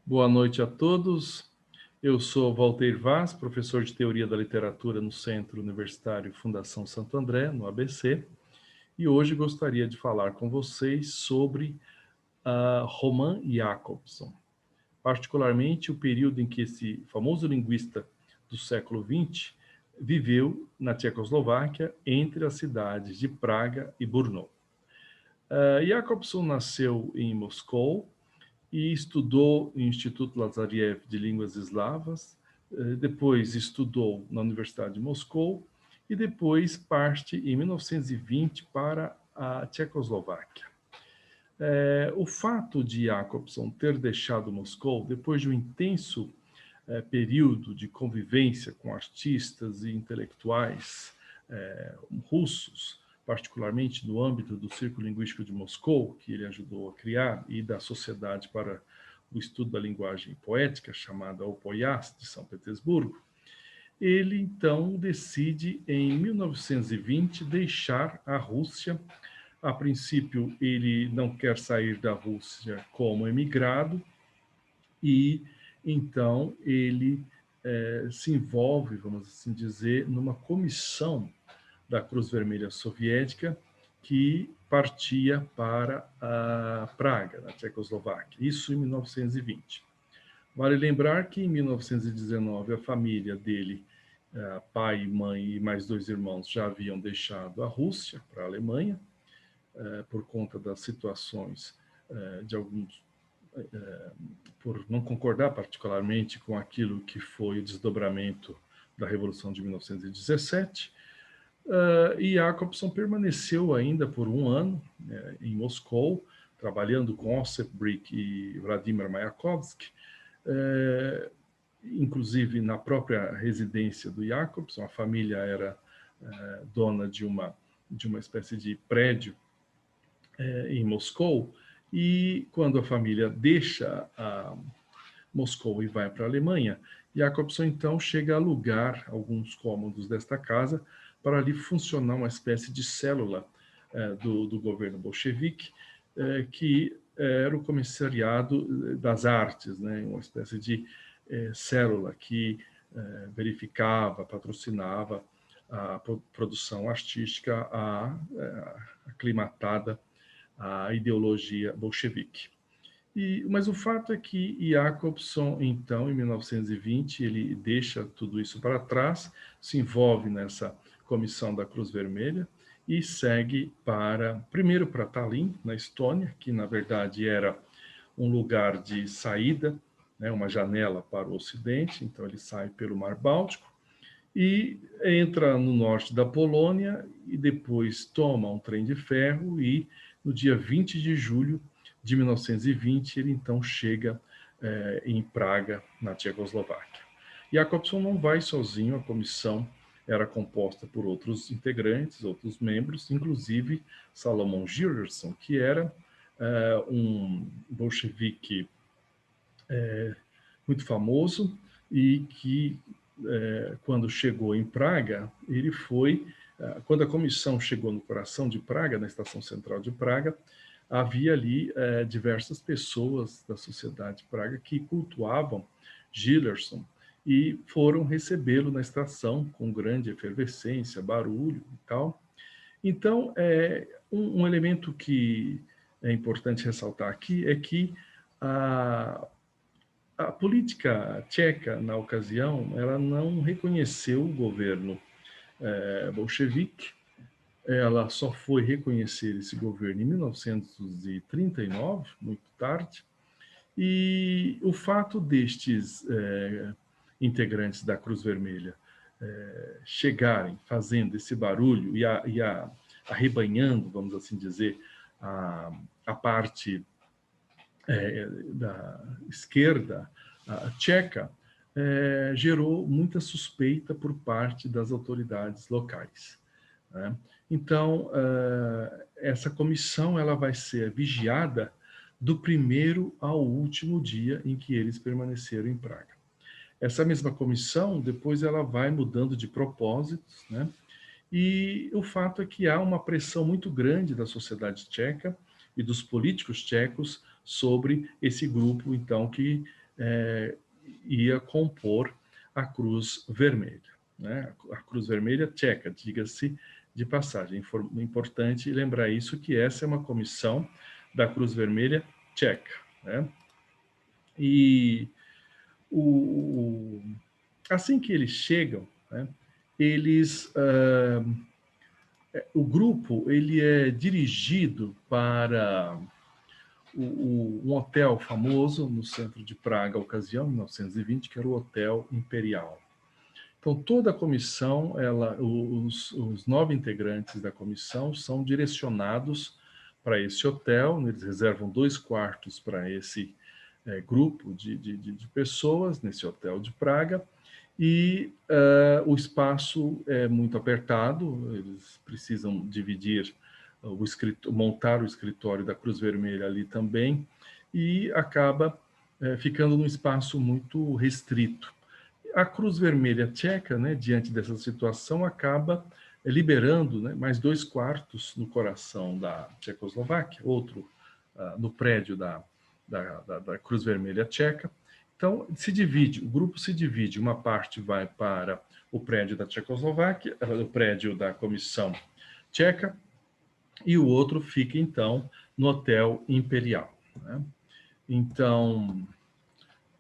Boa noite a todos. Eu sou Walter Vaz, professor de Teoria da Literatura no Centro Universitário Fundação Santo André, no ABC, e hoje gostaria de falar com vocês sobre Roman Jakobson, particularmente o período em que esse famoso linguista do século XX viveu na Tchecoslováquia, entre as cidades de Praga e Brno. Jakobson nasceu em Moscou e estudou no Instituto Lazariev de Línguas Eslavas, depois estudou na Universidade de Moscou e depois parte em 1920 para a Tchecoslováquia. O fato de Jakobson ter deixado Moscou depois de um intenso período de convivência com artistas e intelectuais russos, particularmente no âmbito do Círculo Linguístico de Moscou, que ele ajudou a criar, e da Sociedade para o Estudo da Linguagem Poética, chamada OPOIAS, de São Petersburgo, ele então decide, em 1920, deixar a Rússia. A princípio, ele não quer sair da Rússia como emigrado, e então ele se envolve, vamos assim dizer, numa comissão da Cruz Vermelha Soviética que partia para a Praga, na Tchecoslováquia, isso em 1920. Vale lembrar que em 1919 a família dele, pai, mãe e mais dois irmãos, já haviam deixado a Rússia para a Alemanha, por conta das situações de alguns por não concordar particularmente com aquilo que foi o desdobramento da Revolução de 1917, e Jakobson permaneceu ainda por um ano em Moscou, trabalhando com Osip Brick e Vladimir Mayakovsky, inclusive na própria residência do Jakobson. A família era dona de uma espécie de prédio em Moscou, e quando a família deixa Moscou e vai para a Alemanha, Jakobson então chega a alugar alguns cômodos desta casa para ali funcionar uma espécie de célula do governo bolchevique, que era o Comissariado das Artes, né? Uma espécie de célula que verificava, patrocinava a produção artística aclimatada à ideologia bolchevique. Mas o fato é que Jakobson, então, em 1920, ele deixa tudo isso para trás, se envolve nessa comissão da Cruz Vermelha e segue primeiro para Tallinn, na Estônia, que na verdade era um lugar de saída, né, uma janela para o Ocidente. Então ele sai pelo Mar Báltico e entra no norte da Polônia e depois toma um trem de ferro e no dia 20 de julho de 1920 ele então chega em Praga, na Tchecoslováquia. Jakobson não vai sozinho, a comissão era composta por outros integrantes, outros membros, inclusive Salomon Gillerson, que era um bolchevique muito famoso e que, quando chegou em Praga, ele foi, quando a comissão chegou no coração de Praga, na estação central de Praga, havia ali diversas pessoas da sociedade de Praga que cultuavam Gillerson e foram recebê-lo na estação com grande efervescência, barulho e tal. Então, um elemento que é importante ressaltar aqui é que a política tcheca, na ocasião, ela não reconheceu o governo bolchevique. Ela só foi reconhecer esse governo em 1939, muito tarde, e o fato destes integrantes da Cruz Vermelha chegarem fazendo esse barulho e arrebanhando, vamos assim dizer, a parte da esquerda tcheca, gerou muita suspeita por parte das autoridades locais, né? Então, essa comissão ela vai ser vigiada do primeiro ao último dia em que eles permaneceram em Praga. Essa mesma comissão, depois ela vai mudando de propósitos, né? E o fato é que há uma pressão muito grande da sociedade tcheca e dos políticos tchecos sobre esse grupo, então, que ia compor a Cruz Vermelha, né? A Cruz Vermelha Tcheca, diga-se de passagem. Importante lembrar isso, que essa é uma comissão da Cruz Vermelha Tcheca, né? E assim que eles chegam, né, o grupo ele é dirigido para um hotel famoso no centro de Praga, ocasião, em 1920, que era o Hotel Imperial. Então, toda a comissão, os 9 integrantes da comissão são direcionados para esse hotel, eles reservam 2 quartos para esse grupo de pessoas nesse hotel de Praga, e o espaço é muito apertado, eles precisam dividir, montar o escritório da Cruz Vermelha ali também, e acaba ficando num espaço muito restrito. A Cruz Vermelha Tcheca, né, diante dessa situação, acaba liberando, né, mais 2 quartos no coração da Tchecoslováquia, outro no prédio da Cruz Vermelha Tcheca. Então, o grupo se divide, uma parte vai para o prédio da Tchecoslováquia, o prédio da Comissão Tcheca, e o outro fica, então, no Hotel Imperial, né? Então,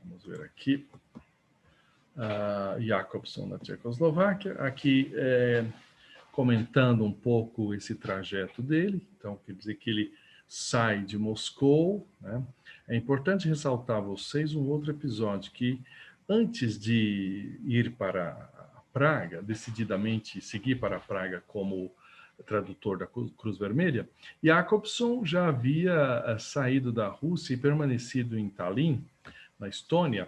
vamos ver aqui. Jakobson, na Tchecoslováquia, aqui comentando um pouco esse trajeto dele. Então, quer dizer que ele sai de Moscou, né? É importante ressaltar a vocês um outro episódio, que antes de ir para Praga, decididamente seguir para Praga como tradutor da Cruz Vermelha, Jakobson já havia saído da Rússia e permanecido em Tallinn, na Estônia,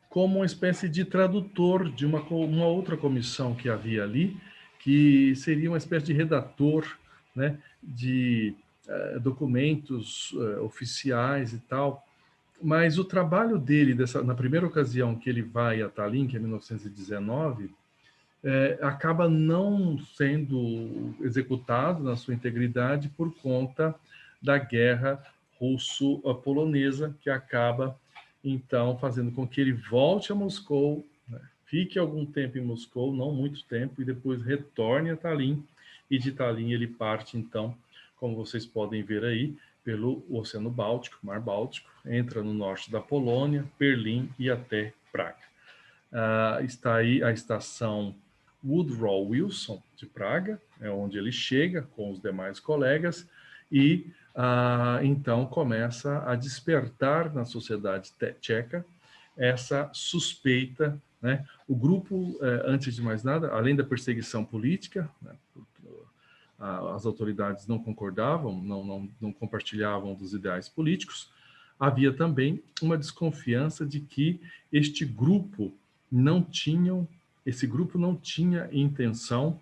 como uma espécie de tradutor de uma outra comissão que havia ali, que seria uma espécie de redator, né, de documentos oficiais e tal. Mas o trabalho dele, na primeira ocasião que ele vai a Tallinn, que é 1919, acaba não sendo executado na sua integridade por conta da guerra russo-polonesa, que acaba, então, fazendo com que ele volte a Moscou, né, fique algum tempo em Moscou, não muito tempo, e depois retorne a Tallinn, e de Tallinn ele parte, então, como vocês podem ver aí, pelo Oceano Báltico, Mar Báltico, entra no norte da Polônia, Berlim e até Praga. Está aí a estação Woodrow Wilson de Praga, é onde ele chega com os demais colegas, e então começa a despertar na sociedade tcheca essa suspeita, né? O grupo, antes de mais nada, além da perseguição política, né, as autoridades não concordavam, não compartilhavam dos ideais políticos, havia também uma desconfiança de que esse grupo não tinha intenção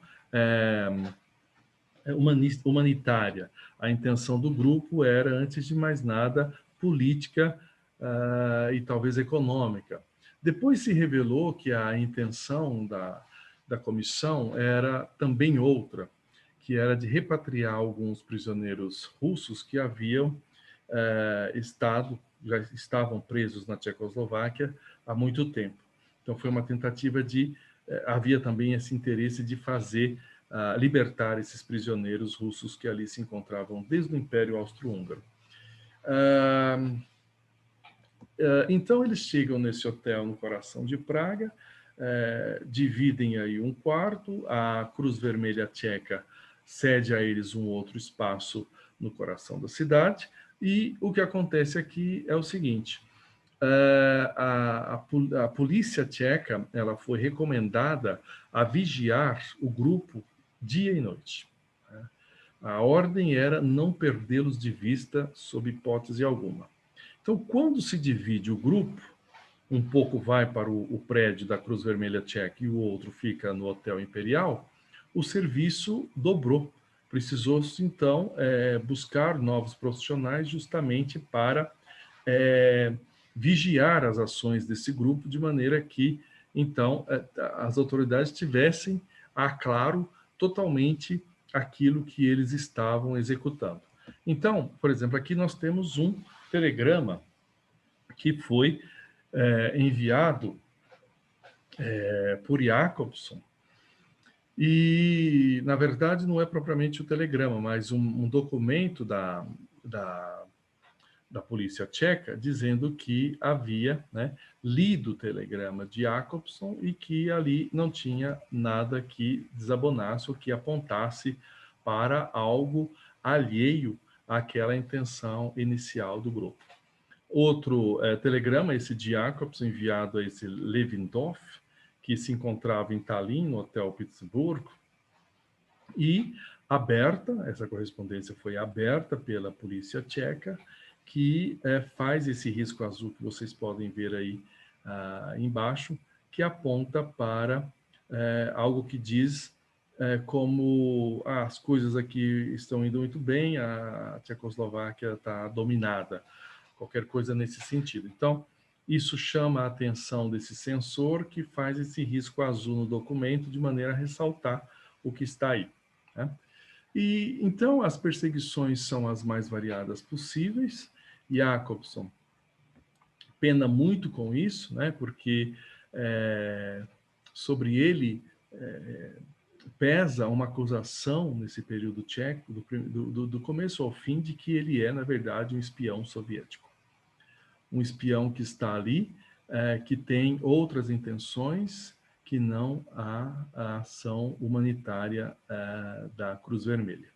humanitária. A intenção do grupo era, antes de mais nada, política e talvez econômica. Depois se revelou que a intenção da comissão era também outra, que era de repatriar alguns prisioneiros russos que haviam já estavam presos na Tchecoslováquia há muito tempo. Então foi uma tentativa havia também esse interesse de libertar esses prisioneiros russos que ali se encontravam desde o Império Austro-Húngaro. Então eles chegam nesse hotel no coração de Praga, dividem aí um quarto, a Cruz Vermelha Tcheca cede a eles um outro espaço no coração da cidade, e o que acontece aqui é o seguinte: a polícia tcheca ela foi recomendada a vigiar o grupo dia e noite. A ordem era não perdê-los de vista sob hipótese alguma. Então, quando se divide o grupo, um pouco vai para o prédio da Cruz Vermelha Tcheca e o outro fica no Hotel Imperial, o serviço dobrou. Precisou-se, então, buscar novos profissionais justamente para vigiar as ações desse grupo, de maneira que, então, as autoridades tivessem claro totalmente aquilo que eles estavam executando. Então, por exemplo, aqui nós temos um telegrama que foi enviado por Jacobson. E, na verdade, não é propriamente o telegrama, mas um documento da polícia tcheca dizendo que havia, né, lido o telegrama de Jacobson e que ali não tinha nada que desabonasse ou que apontasse para algo alheio àquela intenção inicial do grupo. Outro telegrama, esse de Jacobson, enviado a esse Levindorf, que se encontrava em Tallinn, no Hotel Pittsburgh, e aberta, essa correspondência foi aberta pela polícia tcheca, que faz esse risco azul que vocês podem ver aí embaixo, que aponta para algo que diz como as coisas aqui estão indo muito bem, a Tchecoslováquia está dominada, qualquer coisa nesse sentido. Então, isso chama a atenção desse sensor que faz esse risco azul no documento de maneira a ressaltar o que está aí, né? E então as perseguições são as mais variadas possíveis. Jacobson pena muito com isso, né? Porque sobre ele pesa uma acusação nesse período tcheco, do começo ao fim, de que ele é, na verdade, um espião soviético. Um espião que está ali, que tem outras intenções que não a ação humanitária da Cruz Vermelha.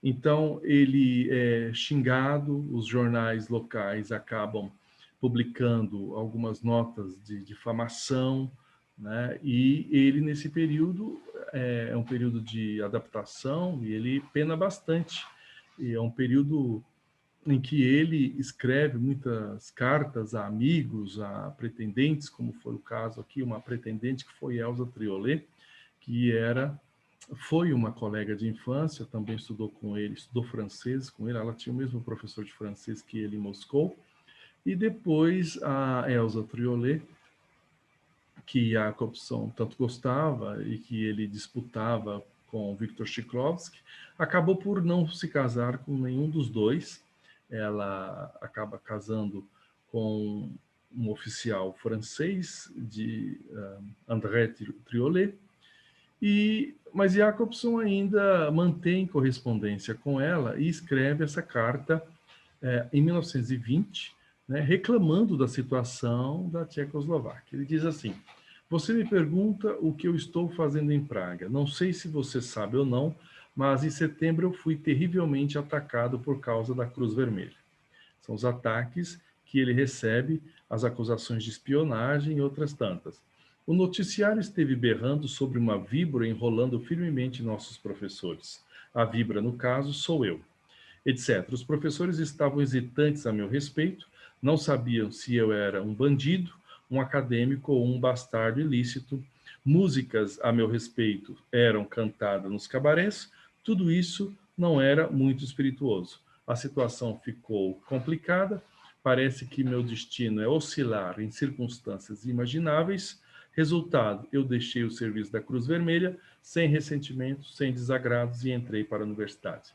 Então, ele é xingado, os jornais locais acabam publicando algumas notas de difamação, né? E ele, nesse período, é um período de adaptação e ele pena bastante. E é um período em que ele escreve muitas cartas a amigos, a pretendentes, como foi o caso aqui, uma pretendente que foi Elsa Triolet, que foi uma colega de infância, também estudou com ele, estudou francês com ele, ela tinha o mesmo professor de francês que ele em Moscou, e depois a Elsa Triolet, que Jacobson tanto gostava e que ele disputava com Viktor Shklovsky, acabou por não se casar com nenhum dos dois. Ela acaba casando com um oficial francês de André Triolet, mas Jacobson ainda mantém correspondência com ela e escreve essa carta em 1920, né, reclamando da situação da Tchecoslováquia. Ele diz assim: você me pergunta o que eu estou fazendo em Praga. Não sei se você sabe ou não, mas em setembro eu fui terrivelmente atacado por causa da Cruz Vermelha. São os ataques que ele recebe, as acusações de espionagem e outras tantas. O noticiário esteve berrando sobre uma víbora enrolando firmemente nossos professores. A víbora, no caso, sou eu, etc. Os professores estavam hesitantes a meu respeito, não sabiam se eu era um bandido, um acadêmico ou um bastardo ilícito. Músicas a meu respeito eram cantadas nos cabarés. Tudo isso não era muito espirituoso. A situação ficou complicada. Parece que meu destino é oscilar em circunstâncias imagináveis. Resultado, eu deixei o serviço da Cruz Vermelha sem ressentimentos, sem desagrados e entrei para a universidade.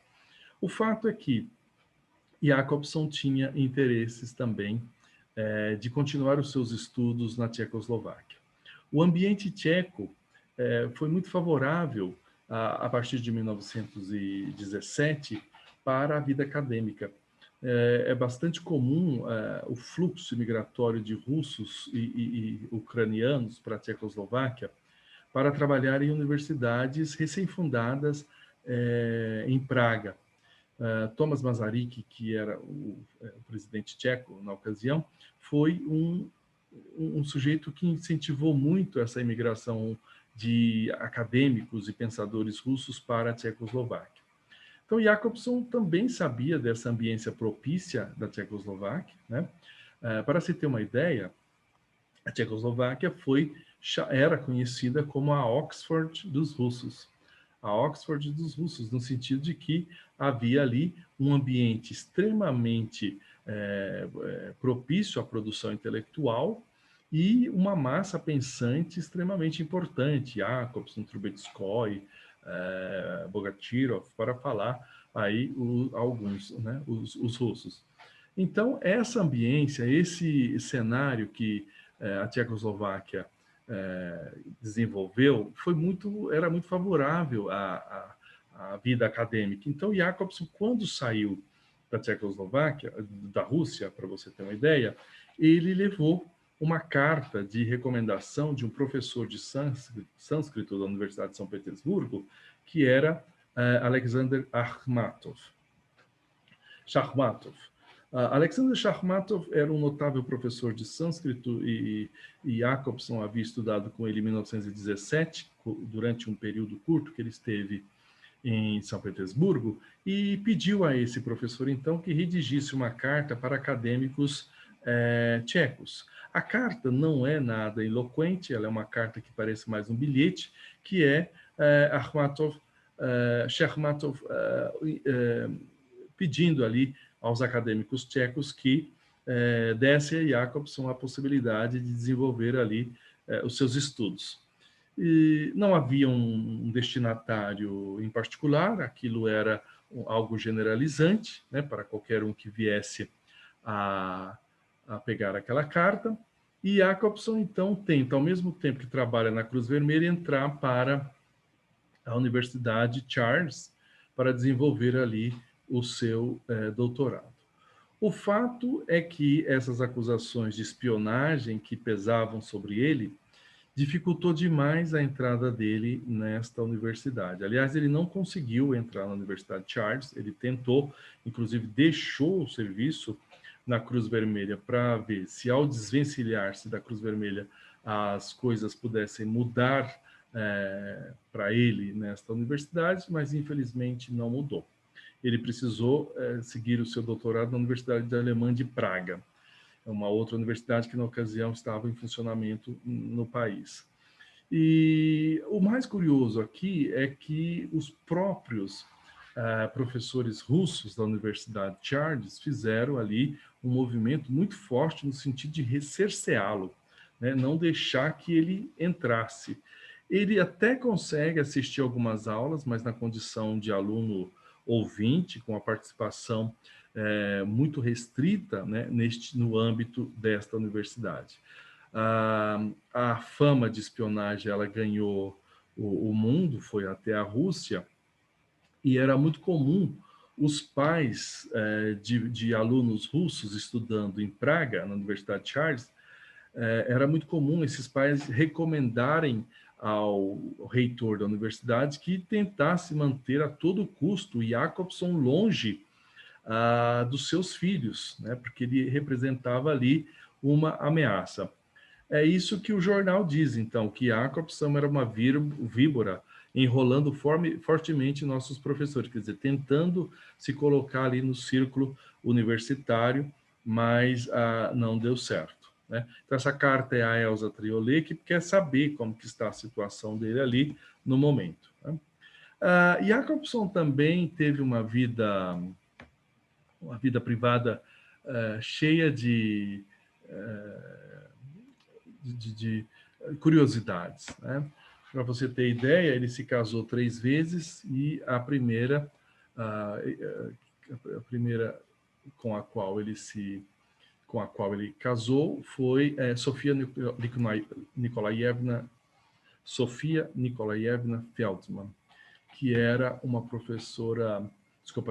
O fato é que Jacobson tinha interesses também de continuar os seus estudos na Tchecoslováquia. O ambiente tcheco foi muito favorável a partir de 1917 para a vida acadêmica. É bastante comum o fluxo migratório de russos e ucranianos para a Tchecoslováquia para trabalhar em universidades recém-fundadas em Praga. Thomas Masaryk, que era o presidente tcheco na ocasião, foi um sujeito que incentivou muito essa imigração de acadêmicos e pensadores russos para a Tchecoslováquia. Então, Jacobson também sabia dessa ambiência propícia da Tchecoslováquia, né? Para se ter uma ideia, a Tchecoslováquia era conhecida como a Oxford dos russos. A Oxford dos russos, no sentido de que havia ali um ambiente extremamente propício à produção intelectual e uma massa pensante extremamente importante, Jacobson, Trubetskoy, Bogatirov, para falar aí alguns, né, os russos. Então, essa ambiência, esse cenário que a Tchecoslováquia desenvolveu, era muito favorável à vida acadêmica. Então, Jakobson, quando saiu da Tchecoslováquia, da Rússia, para você ter uma ideia, ele levou uma carta de recomendação de um professor de sânscrito da Universidade de São Petersburgo, que era Alexander Shakhmatov. Alexander Shakhmatov era um notável professor de sânscrito e Jacobson havia estudado com ele em 1917, durante um período curto que ele esteve em São Petersburgo, e pediu a esse professor, então, que redigisse uma carta para acadêmicos tchecos. A carta não é nada eloquente, ela é uma carta que parece mais um bilhete, que é Shakhmatov pedindo ali aos acadêmicos tchecos que desse a Jacobson a possibilidade de desenvolver ali os seus estudos. E não havia um destinatário em particular, aquilo era algo generalizante, né, para qualquer um que viesse a, a pegar aquela carta. E Jacobson, então, tenta, ao mesmo tempo que trabalha na Cruz Vermelha, entrar para a Universidade Charles para desenvolver ali o seu doutorado. O fato é que essas acusações de espionagem que pesavam sobre ele dificultou demais a entrada dele nesta universidade. Aliás, ele não conseguiu entrar na Universidade Charles, ele tentou, inclusive deixou o serviço na Cruz Vermelha para ver se, ao desvencilhar-se da Cruz Vermelha, as coisas pudessem mudar para ele nesta universidade, mas infelizmente não mudou. Ele precisou seguir o seu doutorado na Universidade Alemã de Praga, uma outra universidade que na ocasião estava em funcionamento no país. E o mais curioso aqui é que os próprios professores russos da Universidade Charles fizeram ali um movimento muito forte no sentido de cerceá-lo, né? Não deixar que ele entrasse. Ele até consegue assistir algumas aulas, mas na condição de aluno ouvinte, com a participação muito restrita, né, no âmbito desta universidade. A fama de espionagem ela ganhou o mundo, foi até a Rússia, e era muito comum os pais de alunos russos estudando em Praga, na Universidade Charles, era muito comum esses pais recomendarem ao reitor da universidade que tentasse manter a todo custo o Jacobson longe dos seus filhos, né, porque ele representava ali uma ameaça. É isso que o jornal diz, então, que Jacobson era uma víbora enrolando fortemente nossos professores, quer dizer, tentando se colocar ali no círculo universitário, mas não deu certo. Né? Então, essa carta é a Elsa Triolet, que quer saber como que está a situação dele ali no momento. Né? Jacobson também teve uma vida privada cheia de curiosidades. Né? Para você ter ideia, ele se casou 3 vezes e a primeira com a qual ele casou foi Sofia Nikolaevna Feldman, que era uma professora,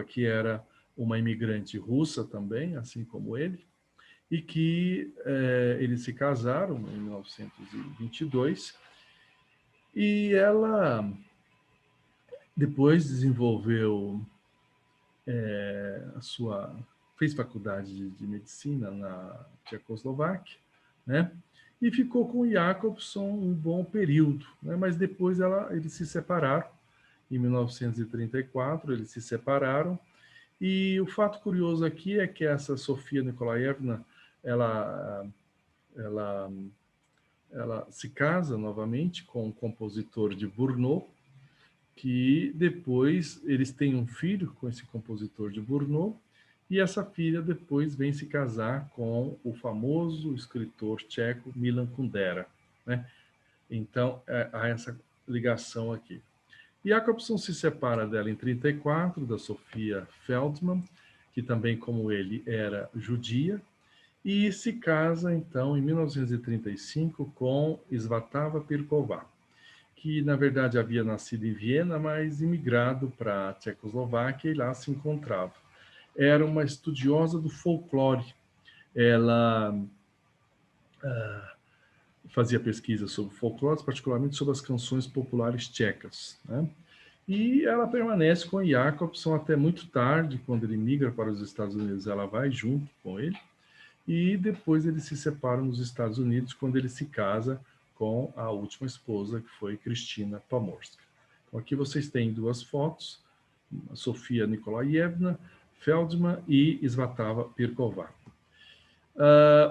que era uma imigrante russa também, assim como ele, e que eles se casaram em 1922, e ela depois desenvolveu fez faculdade de medicina na Tchecoslováquia, né? E ficou com Jacobson um bom período, né? Mas depois eles se separaram, em 1934 eles se separaram, e o fato curioso aqui é que essa Sofia Nikolaevna, ela, ela, ela se casa novamente com o compositor de Brno, que depois eles têm um filho com esse compositor de Brno, e essa filha depois vem se casar com o famoso escritor tcheco Milan Kundera, né? Então, há essa ligação aqui. Jacobson se separa dela em 34, da Sofia Feldman, que também, como ele, era judia, e se casa, então, em 1935 com Svatava Pirková, que, na verdade, havia nascido em Viena, mas imigrado para a Tchecoslováquia e lá se encontrava. Era uma estudiosa do folclore. Ela fazia pesquisa sobre folclore, particularmente sobre as canções populares tchecas, né? E ela permanece com Jacobson até muito tarde, quando ele migra para os Estados Unidos, ela vai junto com ele, e depois eles se separam nos Estados Unidos, quando ele se casa com a última esposa, que foi Kristina Pomorska. Então, aqui vocês têm duas fotos, Sofia Nikolaevna Feldman e Svatava Pirková.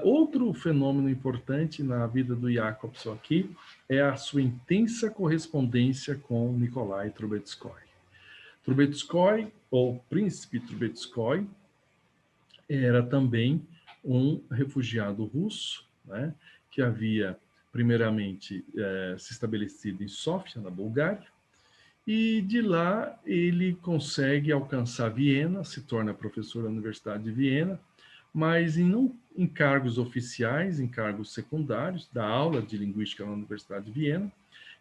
Outro fenômeno importante na vida do Jacobson aqui é a sua intensa correspondência com Nikolai Trubetskoy. Trubetskoy, ou Príncipe Trubetskoy, era também um refugiado russo, né, que havia, primeiramente, se estabelecido em Sófia, na Bulgária, e de lá ele consegue alcançar Viena, se torna professor da Universidade de Viena, mas não em cargos oficiais, em cargos secundários, dá aula de linguística na Universidade de Viena,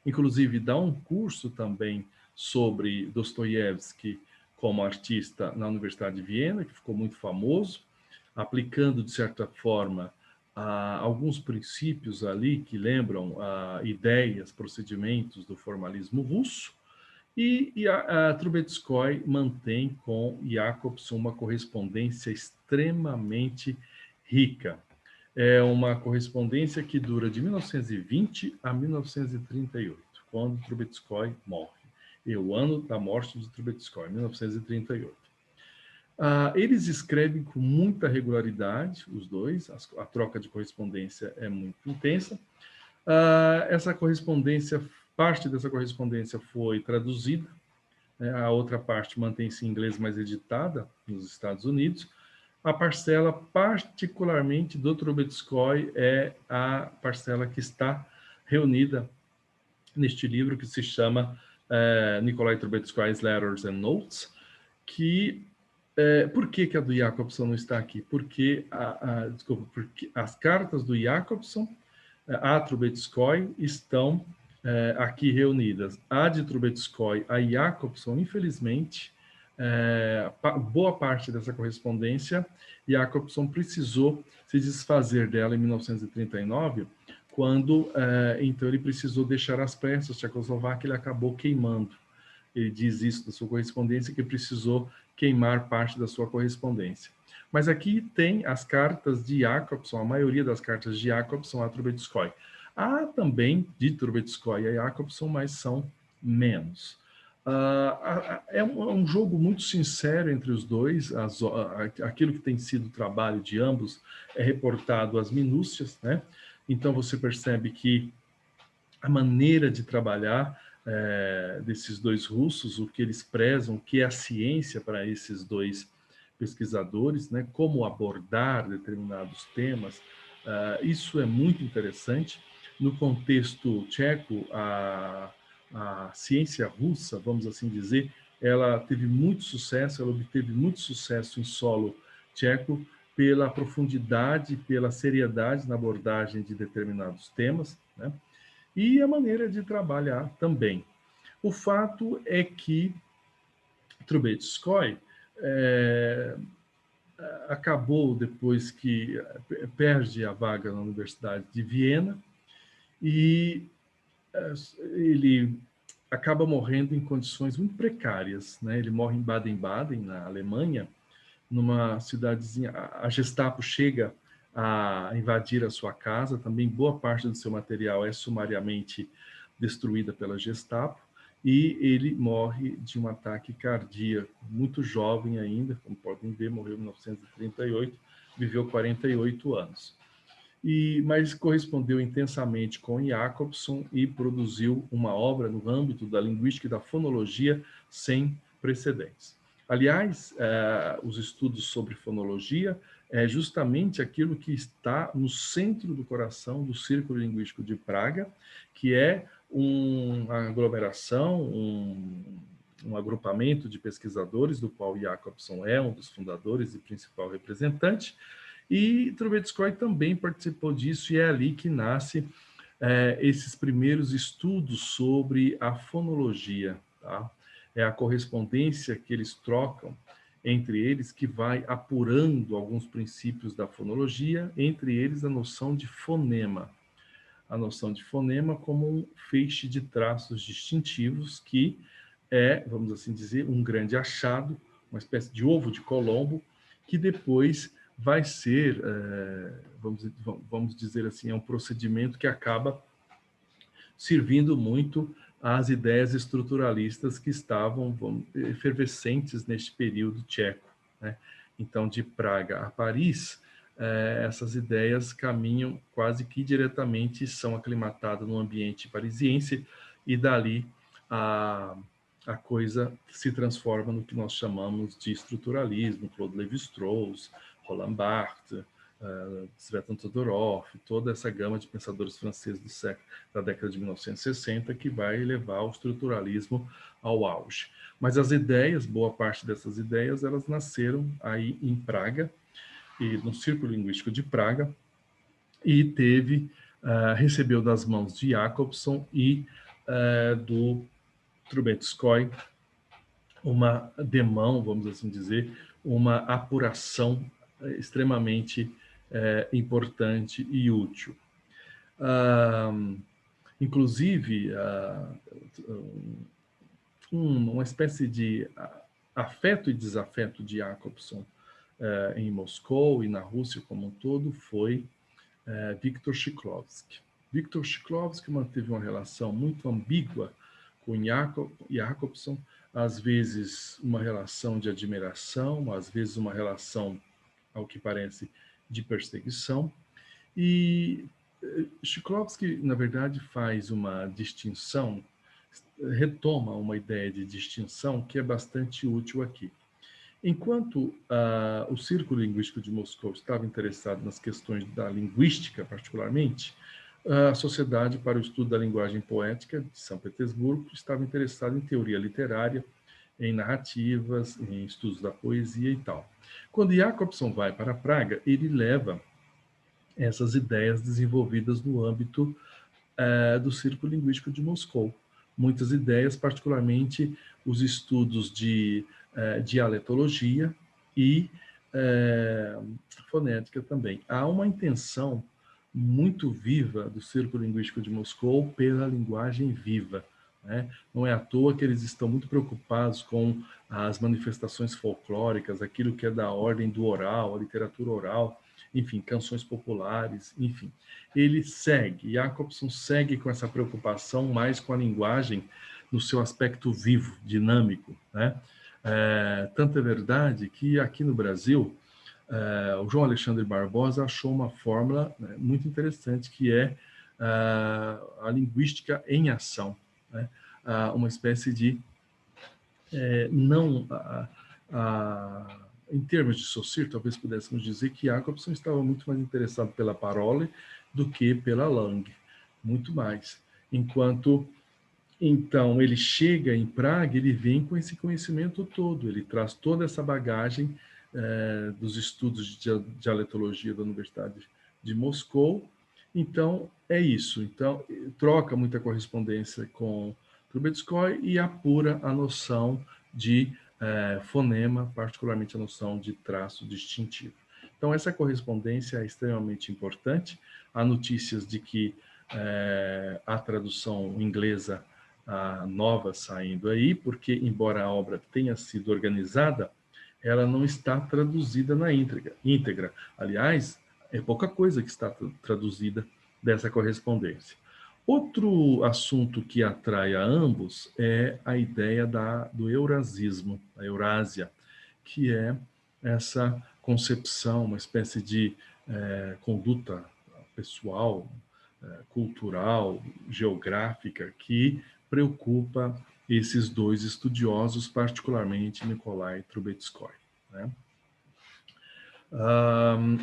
inclusive dá um curso também sobre Dostoiévski como artista na Universidade de Viena, que ficou muito famoso, aplicando, de certa forma, alguns princípios ali que lembram ideias, procedimentos do formalismo russo, e a Trubetskoy mantém com Jacobson uma correspondência extremamente rica. É uma correspondência que dura de 1920 a 1938, quando Trubetskoy morre. E o ano da morte de Trubetskoy, 1938. Eles escrevem com muita regularidade, os dois, a troca de correspondência é muito intensa. Essa correspondência, parte dessa correspondência foi traduzida, né? A outra parte mantém-se em inglês, mas editada nos Estados Unidos. A parcela particularmente do Trubetskoy é a parcela que está reunida neste livro que se chama Nikolai Trubetskoy's Letters and Notes, que por que a do Jacobson não está aqui? Porque, desculpa, porque as cartas do Jacobson a Trubetskoy estão aqui reunidas. A de Trubetskoy, a Jacobson, infelizmente, boa parte dessa correspondência, Jacobson precisou se desfazer dela em 1939, quando, então, ele precisou deixar as peças, Tchecoslováquia, ele acabou queimando. Ele diz isso da sua correspondência, que precisou queimar parte da sua correspondência. Mas aqui tem as cartas de Jacobson, a maioria das cartas de Jacobson a Trubetskoy. Há também de Trubetskoy a Jacobson, mas são menos. É um jogo muito sincero entre os dois, aquilo que tem sido o trabalho de ambos é reportado às minúcias, né? Então você percebe que a maneira de trabalhar desses dois russos, o que eles prezam, o que é a ciência para esses dois pesquisadores, né? Como abordar determinados temas, isso é muito interessante. No contexto tcheco, a ciência russa, vamos assim dizer, ela teve muito sucesso, ela obteve muito sucesso em solo tcheco pela profundidade, pela seriedade na abordagem de determinados temas, né? E a maneira de trabalhar também. O fato é que Trubetskoy acabou depois que perde a vaga na Universidade de Viena e ele acaba morrendo em condições muito precárias, né? Ele morre em Baden-Baden, na Alemanha, numa cidadezinha. A Gestapo chega a invadir a sua casa, também boa parte do seu material é sumariamente destruída pela Gestapo, e ele morre de um ataque cardíaco, muito jovem ainda, como podem ver, morreu em 1938, viveu 48 anos. Mas correspondeu intensamente com Jacobson e produziu uma obra no âmbito da linguística e da fonologia sem precedentes. Aliás, os estudos sobre fonologia é justamente aquilo que está no centro do coração do Círculo Linguístico de Praga, que é uma aglomeração, um agrupamento de pesquisadores, do qual Jacobson é um dos fundadores e principal representante, e Trubetskoy também participou disso, e é ali que nasce esses primeiros estudos sobre a fonologia. Tá? É a correspondência que eles trocam entre eles que vai apurando alguns princípios da fonologia, entre eles a noção de fonema. A noção de fonema como um feixe de traços distintivos que é, vamos assim dizer, um grande achado, uma espécie de ovo de Colombo, que depois vai ser, vamos dizer assim, é um procedimento que acaba servindo muito às ideias estruturalistas que estavam efervescentes neste período tcheco. Né? Então, de Praga a Paris, essas ideias caminham quase que diretamente, são aclimatadas no ambiente parisiense, e dali a coisa se transforma no que nós chamamos de estruturalismo, Claude Lévi-Strauss, Roland Barthes, Svetlana Todorov, toda essa gama de pensadores franceses da década de 1960, que vai levar o estruturalismo ao auge. Mas as ideias, boa parte dessas ideias, elas nasceram aí em Praga, e no Círculo Linguístico de Praga, e recebeu das mãos de Jacobson e do Trubetskoy uma demão, vamos assim dizer, uma apuração extremamente importante e útil. Inclusive, uma espécie de afeto e desafeto de Jacobson em Moscou e na Rússia como um todo foi Viktor Shklovsky. Viktor Shklovsky manteve uma relação muito ambígua com Jacobson, às vezes uma relação de admiração, às vezes uma relação, ao que parece, de perseguição. E Shklovsky, na verdade, faz uma distinção, retoma uma ideia de distinção que é bastante útil aqui. Enquanto o Círculo Linguístico de Moscou estava interessado nas questões da linguística, particularmente, a Sociedade para o Estudo da Linguagem Poética de São Petersburgo estava interessada em teoria literária, em narrativas, em estudos da poesia e tal. Quando Jacobson vai para Praga, ele leva essas ideias desenvolvidas no âmbito do Círculo Linguístico de Moscou. Muitas ideias, particularmente os estudos de dialetologia e fonética também. Há uma intenção muito viva do Círculo Linguístico de Moscou pela linguagem viva. Né? Não é à toa que eles estão muito preocupados com as manifestações folclóricas, aquilo que é da ordem do oral, a literatura oral, enfim, canções populares, enfim. Ele segue, Jacobson segue com essa preocupação mais com a linguagem no seu aspecto vivo, dinâmico. Né? Tanto é verdade que aqui no Brasil, o João Alexandre Barbosa achou uma fórmula muito interessante, que é a linguística em ação, né? Uma espécie de em termos de Saussure, talvez pudéssemos dizer que Jacobson estava muito mais interessado pela parole do que pela langue, muito mais. Enquanto, então, ele chega em Praga, ele vem com esse conhecimento todo, ele traz toda essa bagagem dos estudos de dialetologia da Universidade de Moscou. Então, é isso. Então, troca muita correspondência com Trubetskoy e apura a noção de fonema, particularmente a noção de traço distintivo. Então, essa correspondência é extremamente importante. Há notícias de que a tradução inglesa nova saindo aí, porque, embora a obra tenha sido organizada, ela não está traduzida na íntegra. Aliás, é pouca coisa que está traduzida dessa correspondência. Outro assunto que atrai a ambos é a ideia do eurasismo, a Eurásia, que é essa concepção, uma espécie de conduta pessoal, cultural, geográfica, que preocupa esses dois estudiosos, particularmente Nikolai Trubetskoy. Né?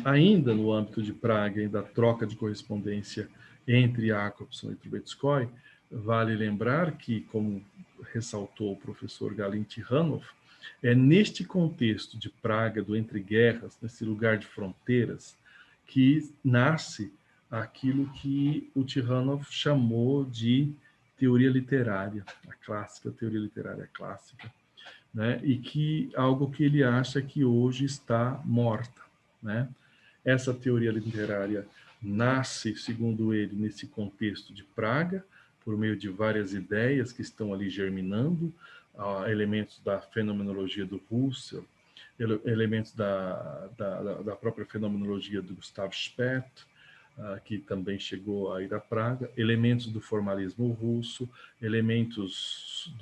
Ainda no âmbito de Praga e da troca de correspondência entre Jacobson e Trubetskoy, vale lembrar que, como ressaltou o professor Galin Tihanov, é neste contexto de Praga, do entre guerras, nesse lugar de fronteiras, que nasce aquilo que o Tihanov chamou de teoria literária, a clássica, teoria literária clássica, né? E que algo que ele acha que hoje está morta, né? Essa teoria literária nasce, segundo ele, nesse contexto de Praga, por meio de várias ideias que estão ali germinando, elementos da fenomenologia do Husserl, elementos da própria fenomenologia do Gustav Speth, que também chegou a ir a Praga, elementos do formalismo russo, elementos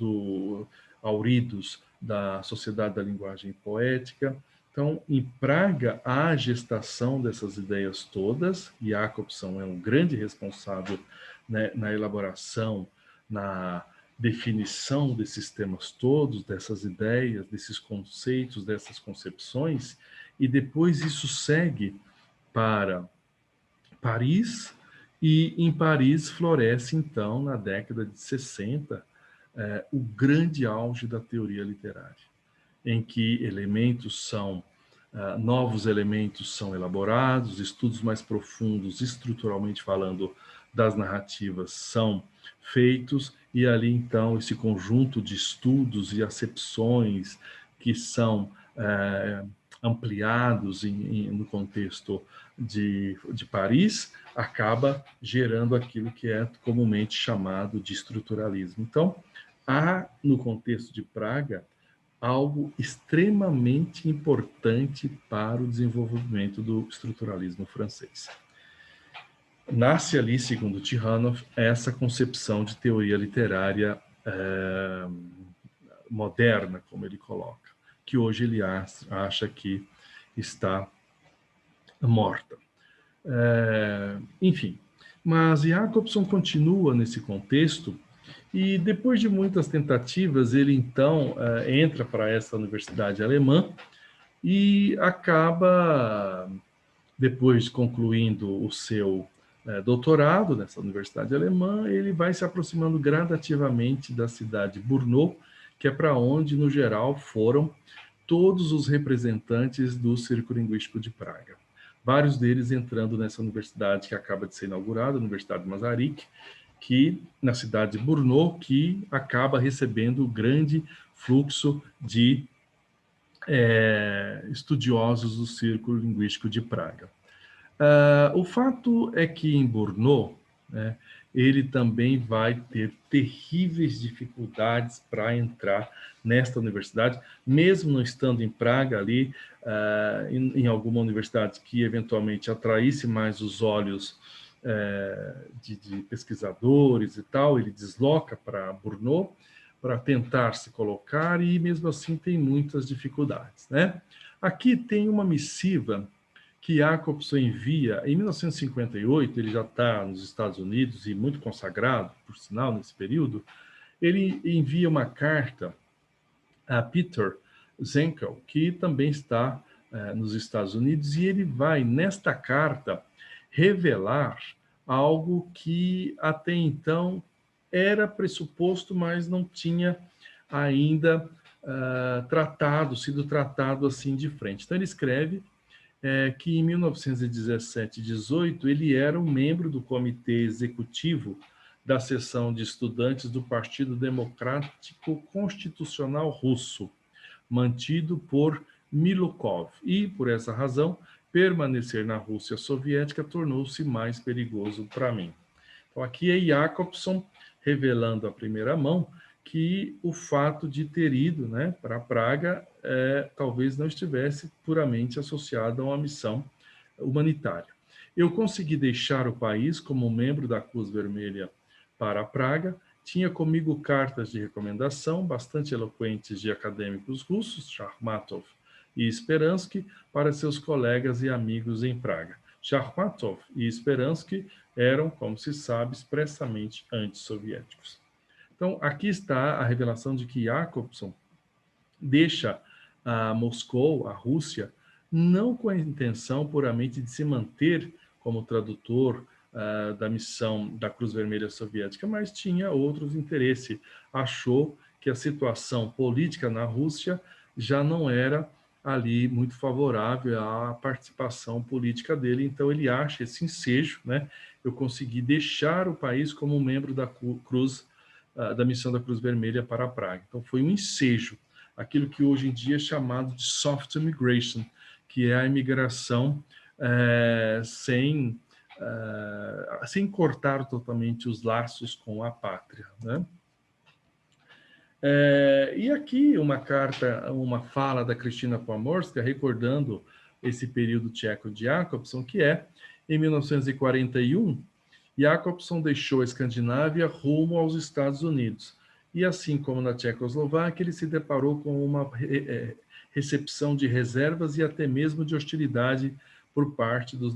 auridos da Sociedade da Linguagem Poética. Então, em Praga, há a gestação dessas ideias todas, e Jacobson é um grande responsável, né, na elaboração, na definição desses temas todos, dessas ideias, desses conceitos, dessas concepções, e depois isso segue para Paris, e em Paris floresce, então, na década de 60, o grande auge da teoria literária, em que novos elementos são elaborados, estudos mais profundos, estruturalmente falando, das narrativas são feitos, e ali, então, esse conjunto de estudos e acepções que são ampliados no contexto de Paris, acaba gerando aquilo que é comumente chamado de estruturalismo. Então, há, no contexto de Praga, algo extremamente importante para o desenvolvimento do estruturalismo francês. Nasce ali, segundo Tihanov, essa concepção de teoria literária moderna, como ele coloca, que hoje ele acha que está morta. Enfim, mas Jacobson continua nesse contexto, e depois de muitas tentativas, ele então entra para essa universidade alemã e acaba, depois concluindo o seu doutorado nessa universidade alemã, ele vai se aproximando gradativamente da cidade de Brno, que é para onde, no geral, foram todos os representantes do Círculo Linguístico de Praga. Vários deles entrando nessa universidade que acaba de ser inaugurada, a Universidade de Masaryk, que na cidade de Brno, que acaba recebendo grande fluxo de estudiosos do Círculo Linguístico de Praga. O fato é que em Brno, né, ele também vai ter terríveis dificuldades para entrar nesta universidade, mesmo não estando em Praga ali, em alguma universidade que eventualmente atraísse mais os olhos de pesquisadores e tal, ele desloca para Brno para tentar se colocar, e mesmo assim tem muitas dificuldades, né? Aqui tem uma missiva que Jacobson envia em 1958, ele já está nos Estados Unidos e muito consagrado, por sinal, nesse período. Ele envia uma carta a Peter Zenkel, que também está nos Estados Unidos, e ele vai, nesta carta, revelar algo que até então era pressuposto, mas não tinha ainda sido tratado assim de frente. Então ele escreve que em 1917 e 18 ele era um membro do comitê executivo da seção de estudantes do Partido Democrático Constitucional Russo, mantido por Milukov, e, por essa razão, permanecer na Rússia soviética tornou-se mais perigoso para mim. Então, aqui é Jacobson revelando à primeira mão que o fato de ter ido, né, para Praga talvez não estivesse puramente associado a uma missão humanitária. Eu consegui deixar o país como membro da Cruz Vermelha para Praga, tinha comigo cartas de recomendação bastante eloquentes de acadêmicos russos, Shakhmatov e Speransky, para seus colegas e amigos em Praga. Shakhmatov e Speransky eram, como se sabe, expressamente antissoviéticos. Então, aqui está a revelação de que Jacobson deixa Moscou, a Rússia, não com a intenção puramente de se manter como tradutor da missão da Cruz Vermelha Soviética, mas tinha outros interesses. Achou que a situação política na Rússia já não era ali muito favorável à participação política dele, então ele acha esse ensejo, né? Eu consegui deixar o país como membro da Cruz, da missão da Cruz Vermelha para a Praga. Então foi um ensejo, aquilo que hoje em dia é chamado de soft immigration, que é a imigração sem cortar totalmente os laços com a pátria, né? E aqui uma fala da Krystyna Pomorska, recordando esse período tcheco de Jakobson, que em 1941, Jakobson deixou a Escandinávia rumo aos Estados Unidos. E assim como na Tchecoslováquia, ele se deparou com uma recepção de reservas e até mesmo de hostilidade por parte dos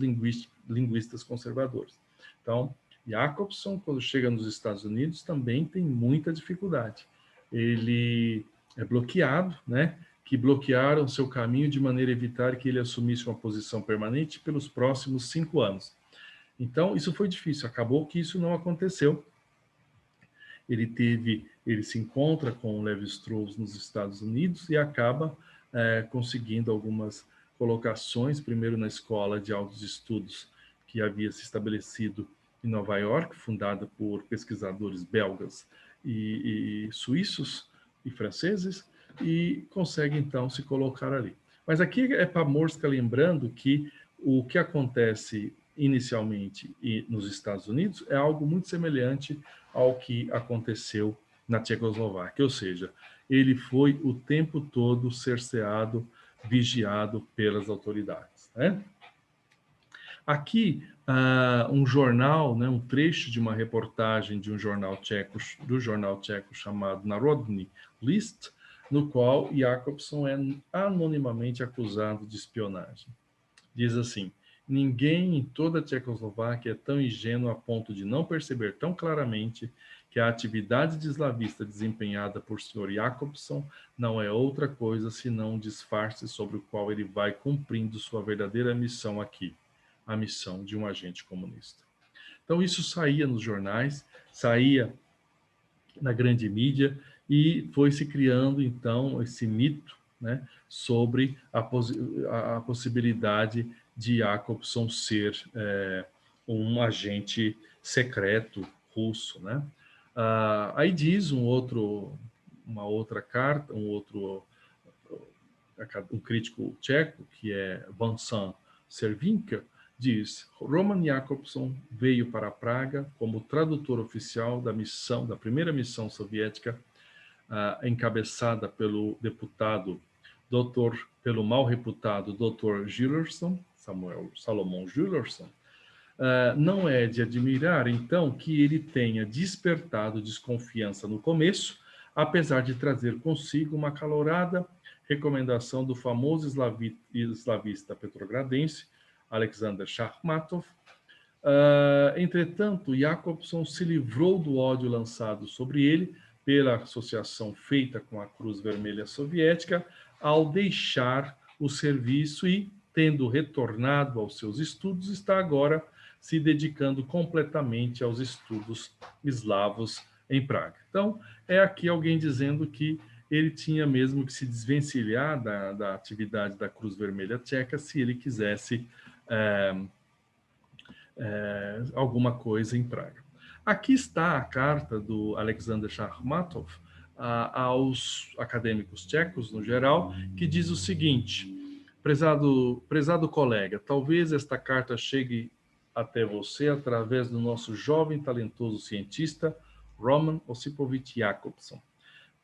linguistas conservadores. Então, Jakobson, quando chega nos Estados Unidos, também tem muita dificuldade. Ele é bloqueado, né? Que bloquearam seu caminho de maneira a evitar que ele assumisse uma posição permanente pelos próximos 5 anos. Então, isso foi difícil. Acabou que isso não aconteceu. Ele se encontra com o Levi-Strauss nos Estados Unidos e acaba conseguindo algumas colocações, primeiro na escola de altos estudos que havia se estabelecido em Nova York, fundada por pesquisadores belgas e suíços e franceses, e consegue então se colocar ali. Mas aqui é Pomorska lembrando que o que acontece inicialmente nos Estados Unidos é algo muito semelhante ao que aconteceu na Tchecoslováquia, ou seja, ele foi o tempo todo cerceado, vigiado pelas autoridades, né? Aqui, um jornal, né, um trecho de uma reportagem de um jornal tcheco, chamado Narodny List, no qual Jakobson é anonimamente acusado de espionagem. Diz assim: ninguém em toda a Tchecoslováquia é tão ingênuo a ponto de não perceber tão claramente que a atividade de eslavista desempenhada por Sr. Jakobson não é outra coisa senão um disfarce sobre o qual ele vai cumprindo sua verdadeira missão aqui, a missão de um agente comunista. Então isso saía nos jornais, saía na grande mídia e foi se criando então esse mito, né, sobre a possibilidade de Jakobson ser um agente secreto russo, né? Aí diz uma outra carta, um crítico tcheco, que é Vincent Servinka, diz: Roman Jakobson veio para Praga como tradutor oficial da primeira missão soviética, encabeçada pelo pelo mal reputado Dr. Gillerson, Salomon Gillerson. Não é de admirar, então, que ele tenha despertado desconfiança no começo, apesar de trazer consigo uma calorada recomendação do famoso eslavista petrogradense, Alexander Shakhmatov. Entretanto, Jakobson se livrou do ódio lançado sobre ele pela associação feita com a Cruz Vermelha Soviética ao deixar o serviço e, tendo retornado aos seus estudos, está agora se dedicando completamente aos estudos eslavos em Praga. Então, é aqui alguém dizendo que ele tinha mesmo que se desvencilhar da atividade da Cruz Vermelha Tcheca se ele quisesse alguma coisa em Praga. Aqui está a carta do Alexander Shakhmatov aos acadêmicos tchecos, no geral, que diz o seguinte: prezado colega, talvez esta carta chegue até você através do nosso jovem e talentoso cientista, Roman Osipovich Jakobson.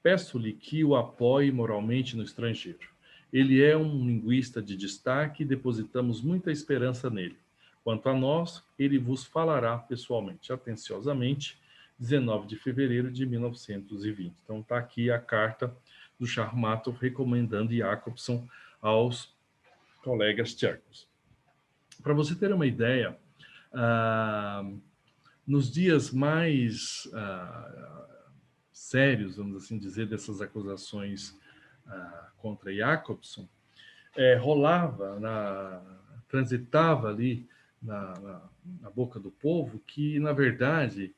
Peço-lhe que o apoie moralmente no estrangeiro. Ele é um linguista de destaque e depositamos muita esperança nele. Quanto a nós, ele vos falará pessoalmente. Atenciosamente, 19 de fevereiro de 1920. Então está aqui a carta do Shakhmatov recomendando Jakobson aos colegas tchecos. Para você ter uma ideia, nos dias mais sérios, vamos assim dizer, dessas acusações contra Jakobson, transitava ali na boca do povo que, na verdade,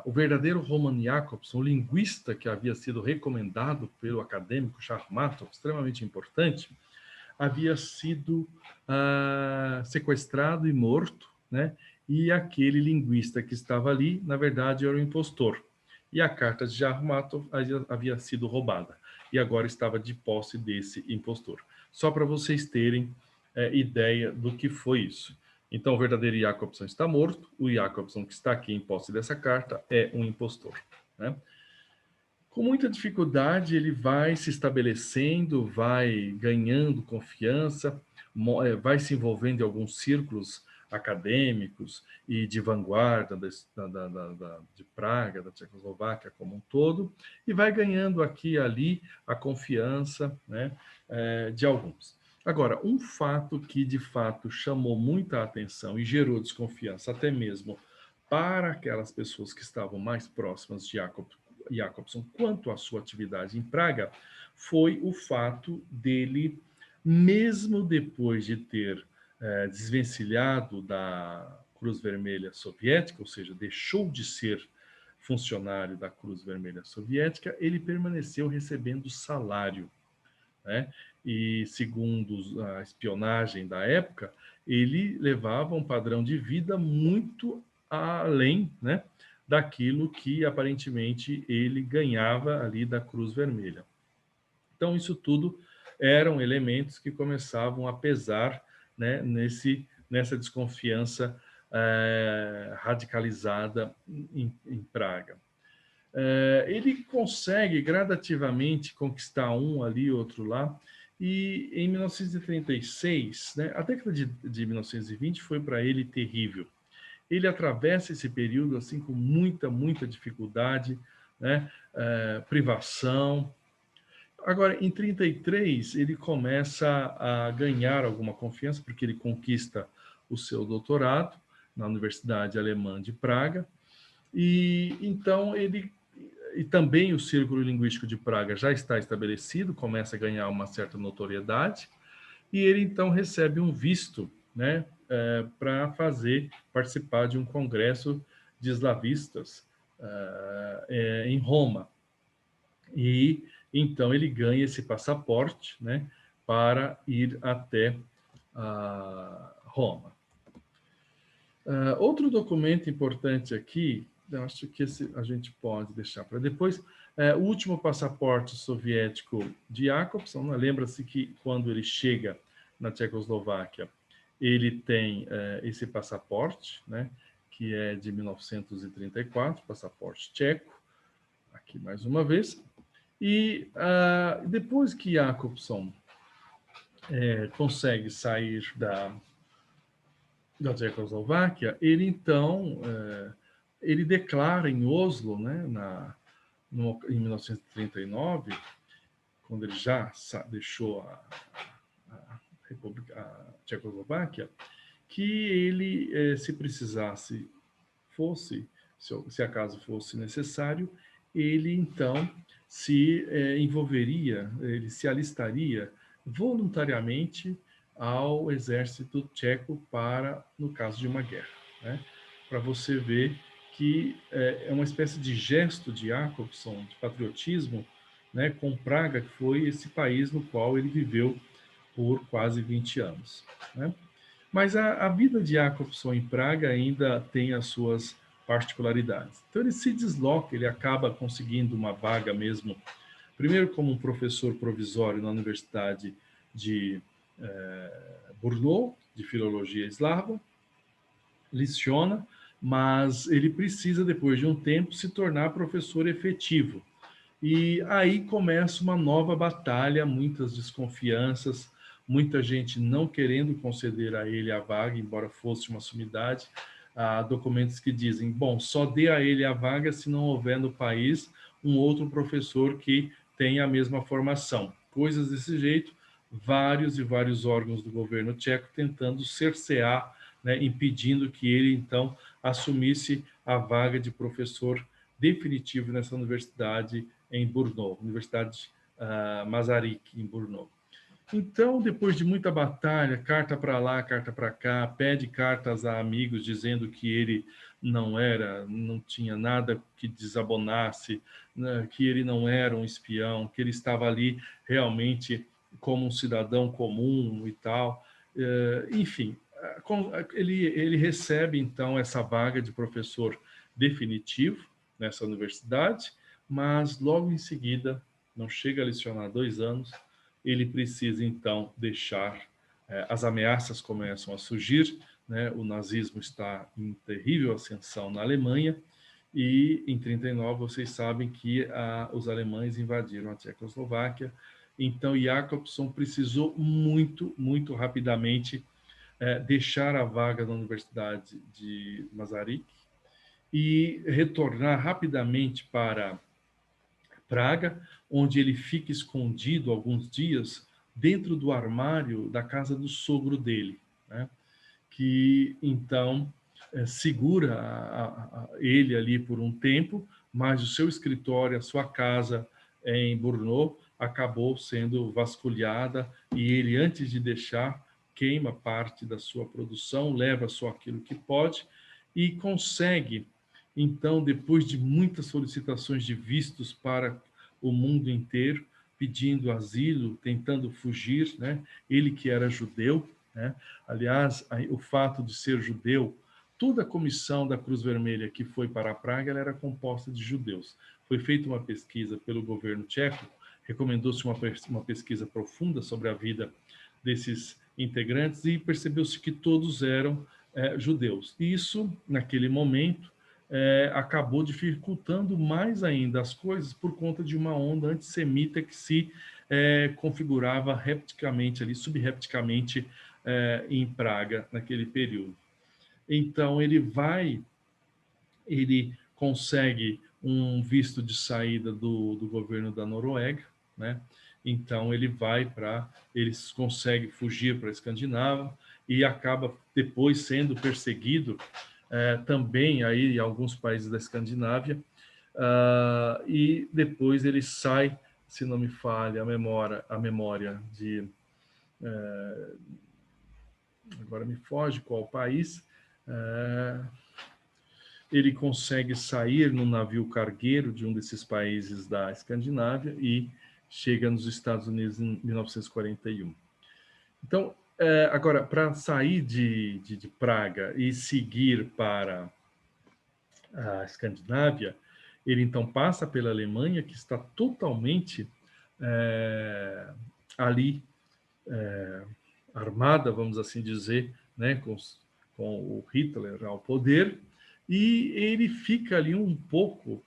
o verdadeiro Roman Jakobson, o linguista que havia sido recomendado pelo acadêmico Charmatov, extremamente importante, havia sido sequestrado e morto, né? E aquele linguista que estava ali, na verdade, era o impostor. E a carta de Charmatov havia sido roubada. E agora estava de posse desse impostor. Só para vocês terem ideia do que foi isso. Então, o verdadeiro Jakobson está morto, o Jakobson que está aqui em posse dessa carta é um impostor, né? Com muita dificuldade, ele vai se estabelecendo, vai ganhando confiança, vai se envolvendo em alguns círculos acadêmicos e de vanguarda de Praga, da Tchecoslováquia como um todo, e vai ganhando aqui e ali a confiança, né, de alguns. Agora, um fato que de fato chamou muita atenção e gerou desconfiança, até mesmo para aquelas pessoas que estavam mais próximas de Jakobson quanto à sua atividade em Praga, foi o fato dele, mesmo depois de ter desvencilhado da Cruz Vermelha Soviética, ou seja, deixou de ser funcionário da Cruz Vermelha Soviética, ele permaneceu recebendo salário, né? E segundo a espionagem da época, ele levava um padrão de vida muito além, né, daquilo que aparentemente ele ganhava ali da Cruz Vermelha. Então, isso tudo eram elementos que começavam a pesar, né, nessa desconfiança radicalizada em Praga. Ele consegue gradativamente conquistar um ali, outro lá, e em 1936, né, a década de 1920 foi para ele terrível. Ele atravessa esse período assim com muita dificuldade, né, privação. Agora, em 33, ele começa a ganhar alguma confiança, porque ele conquista o seu doutorado na Universidade Alemã de Praga, e então ele e também o Círculo Linguístico de Praga já está estabelecido, começa a ganhar uma certa notoriedade, e ele então recebe um visto, né, para participar de um congresso de eslavistas em Roma. E então ele ganha esse passaporte, né, para ir até Roma. Outro documento importante aqui, eu acho que esse a gente pode deixar para depois, o último passaporte soviético de Jakobson, né? Lembra-se que quando ele chega na Tchecoslováquia, ele tem esse passaporte, né, que é de 1934, passaporte tcheco, aqui mais uma vez, e depois que Jakobson consegue sair da Tchecoslováquia, ele então ele declara em Oslo, né, em 1939, quando ele já deixou a Tchecoslováquia, que ele, se precisasse, se acaso fosse necessário, ele então se envolveria, ele se alistaria voluntariamente ao exército tcheco para, no caso de uma guerra, né? Para você ver que é uma espécie de gesto de Jakobson, de patriotismo, né, com Praga, que foi esse país no qual ele viveu por quase 20 anos, né? Mas a vida de Jakobson em Praga ainda tem as suas particularidades. Então ele se desloca, ele acaba conseguindo uma vaga mesmo, primeiro como um professor provisório na Universidade de Brno, de filologia eslava, leciona, mas ele precisa, depois de um tempo, se tornar professor efetivo. E aí começa uma nova batalha, muitas desconfianças, muita gente não querendo conceder a ele a vaga, embora fosse uma sumidade. Há documentos que dizem, bom, só dê a ele a vaga se não houver no país um outro professor que tenha a mesma formação. Coisas desse jeito, vários e vários órgãos do governo tcheco tentando cercear, né, impedindo que ele, então, assumisse a vaga de professor definitivo nessa universidade em Brno, Universidade Masaryk, em Brno. Então, depois de muita batalha, carta para lá, carta para cá, pede cartas a amigos dizendo que ele não tinha nada que desabonasse, né, que ele não era um espião, que ele estava ali realmente como um cidadão comum e tal. Enfim, ele recebe então essa vaga de professor definitivo nessa universidade, mas logo em seguida, não chega a lecionar 2 anos, ele precisa então deixar, as ameaças começam a surgir, né? O nazismo está em terrível ascensão na Alemanha, e em 39 vocês sabem que os alemães invadiram a Tchecoslováquia. Então Jacobson precisou muito rapidamente deixar a vaga na Universidade de Masaryk e retornar rapidamente para Praga, onde ele fica escondido alguns dias dentro do armário da casa do sogro dele, né? Que então segura ele ali por um tempo, mas o seu escritório, a sua casa em Brno, acabou sendo vasculhada e ele, antes de deixar, queima parte da sua produção, leva só aquilo que pode e consegue, então, depois de muitas solicitações de vistos para o mundo inteiro, pedindo asilo, tentando fugir, né? Ele que era judeu, né? Aliás, o fato de ser judeu, toda a comissão da Cruz Vermelha que foi para a Praga, ela era composta de judeus. Foi feita uma pesquisa pelo governo tcheco, recomendou-se uma pesquisa profunda sobre a vida desses integrantes e percebeu-se que todos eram judeus. E isso, naquele momento, acabou dificultando mais ainda as coisas por conta de uma onda antissemita que se configurava repticamente ali, subrepticamente, em Praga naquele período. Então ele consegue um visto de saída do governo da Noruega, né? Então ele consegue fugir para a Escandinávia e acaba depois sendo perseguido também aí em alguns países da Escandinávia, e depois ele sai, se não me falha a memória de agora me foge qual país. Ele consegue sair no navio cargueiro de um desses países da Escandinávia e chega nos Estados Unidos em 1941. Então, agora, para sair de Praga e seguir para a Escandinávia, ele então passa pela Alemanha, que está totalmente ali armada, vamos assim dizer, né, com o Hitler ao poder, e ele fica ali um pouco,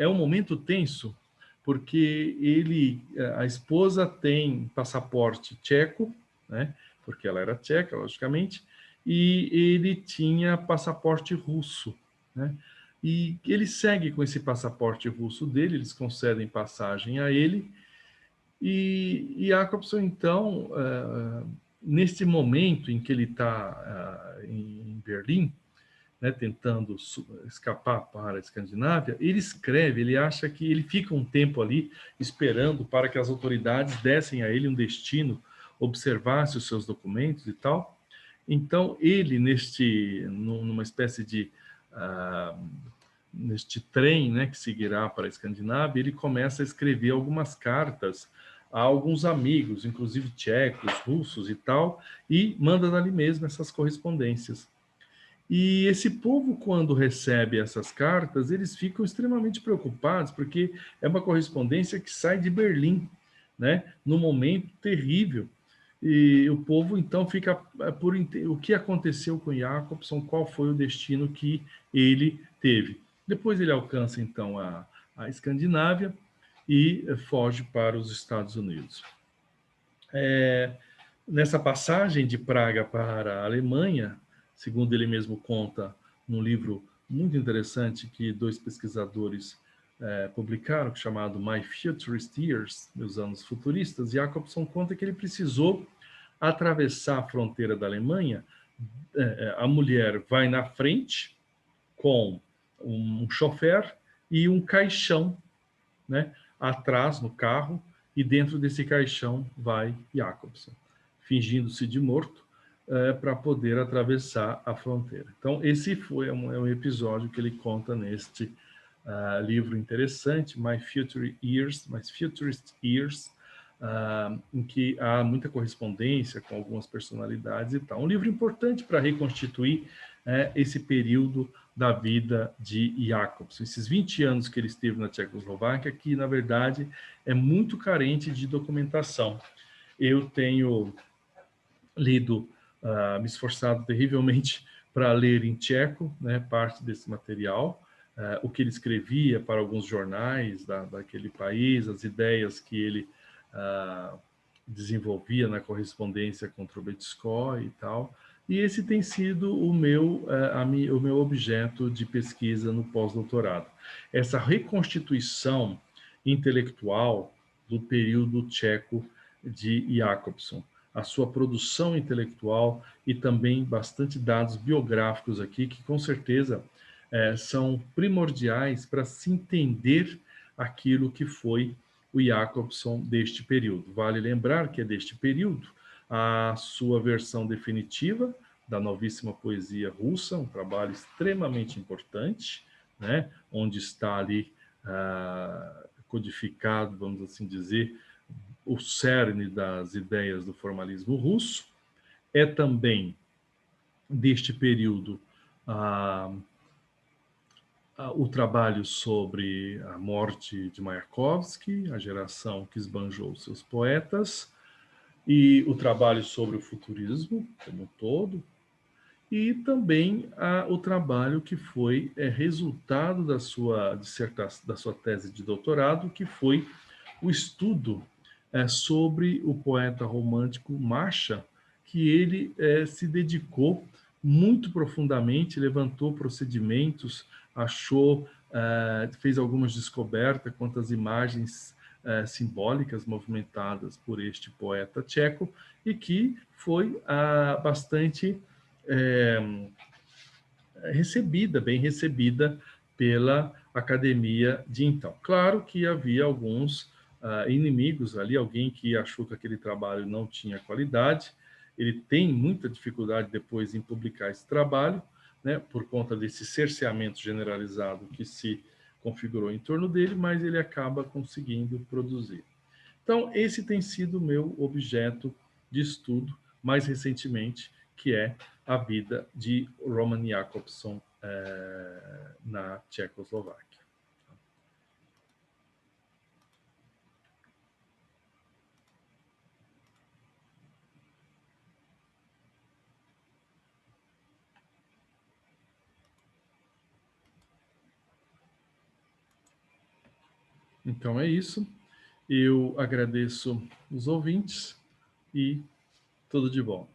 um momento tenso, porque a esposa tem passaporte tcheco, né, porque ela era tcheca, logicamente, e ele tinha passaporte russo, né, e ele segue com esse passaporte russo dele, eles concedem passagem a ele, e Jacobson, então, neste momento em que ele está em Berlim, né, tentando escapar para a Escandinávia, ele escreve, ele acha que ele fica um tempo ali esperando para que as autoridades dessem a ele um destino, observasse os seus documentos e tal. Então, ele, numa espécie de neste trem, né, que seguirá para a Escandinávia, ele começa a escrever algumas cartas a alguns amigos, inclusive tchecos, russos e tal, e manda ali mesmo essas correspondências. E esse povo, quando recebe essas cartas, eles ficam extremamente preocupados, porque é uma correspondência que sai de Berlim, né, num momento terrível. E o povo, então, fica por o que aconteceu com Jacobson, qual foi o destino que ele teve. Depois ele alcança, então, a Escandinávia e foge para os Estados Unidos. Nessa passagem de Praga para a Alemanha, segundo ele mesmo conta num livro muito interessante que 2 pesquisadores publicaram, chamado My Futurist Years, Meus Anos Futuristas, Jacobson conta que ele precisou atravessar a fronteira da Alemanha. A mulher vai na frente com um chofer e um caixão, né, atrás no carro, e dentro desse caixão vai Jacobson, fingindo-se de morto, para poder atravessar a fronteira. Então, esse é um episódio que ele conta neste livro interessante, My Futurist Years, em que há muita correspondência com algumas personalidades e tal. Um livro importante para reconstituir esse período da vida de Jacobson, esses 20 anos que ele esteve na Tchecoslováquia, que, na verdade, é muito carente de documentação. Eu tenho lido, me esforçado terrivelmente para ler em tcheco, né, parte desse material, o que ele escrevia para alguns jornais daquele país, as ideias que ele desenvolvia na correspondência com Trubetskoy e tal. E esse tem sido o meu objeto de pesquisa no pós-doutorado. Essa reconstituição intelectual do período tcheco de Jacobson, a sua produção intelectual e também bastante dados biográficos aqui, que com certeza são primordiais para se entender aquilo que foi o Jacobson deste período. Vale lembrar que é deste período a sua versão definitiva da novíssima poesia russa, um trabalho extremamente importante, né, onde está ali codificado, vamos assim dizer, o cerne das ideias do formalismo russo. É também deste período o trabalho sobre a morte de Mayakovsky, a geração que esbanjou seus poetas, e o trabalho sobre o futurismo como um todo, e também o trabalho que foi resultado da sua dissertação, da sua tese de doutorado, que foi o estudo sobre o poeta romântico Masha, que ele se dedicou muito profundamente, levantou procedimentos, achou, fez algumas descobertas quanto às imagens simbólicas movimentadas por este poeta tcheco e que foi bastante bem recebida pela academia de então. Claro que havia alguns inimigos ali, alguém que achou que aquele trabalho não tinha qualidade. Ele tem muita dificuldade depois em publicar esse trabalho, né, por conta desse cerceamento generalizado que se configurou em torno dele, mas ele acaba conseguindo produzir. Então, esse tem sido o meu objeto de estudo mais recentemente, que é a vida de Roman Jakobson na Tchecoslováquia. Então é isso. Eu agradeço os ouvintes e tudo de bom.